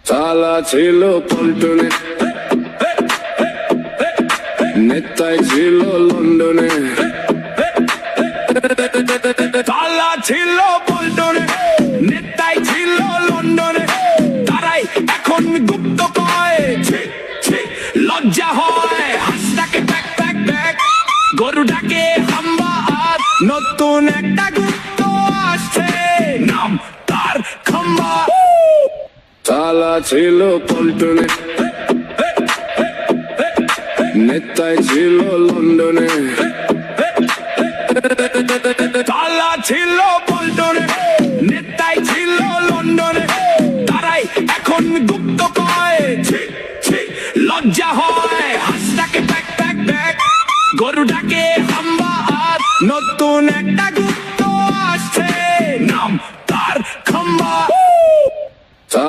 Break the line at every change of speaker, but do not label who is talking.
তালা ছিল পল্টনে, নেতায় ছিল লন্ডনে। তালা ছিল পল্টনে, নেতায় ছিল লন্ডনে। তারাই এখন গুপ্ত কয়, লজ্জা হয়। হাঁসটাকে ব্যাক ব্যাক ব্যাক, গরুটাকে হাম্বা। আর নতুন একটা গুপ্ত আসছে, নাম তার খাম্বা। তালা ছিল পল্টনে, নেতায় ছিল লন্ডনে। তালা ছিল পল্টনে, নেতায় ছিল লন্ডনে। তারাই এখন গুপ্ত কয়, লজ্জা হয়। হাঁসটাকে ব্যাক ব্যাক ব্যাক, গরুটাকে হাম্বা। আর নতুন একটা গুপ্ত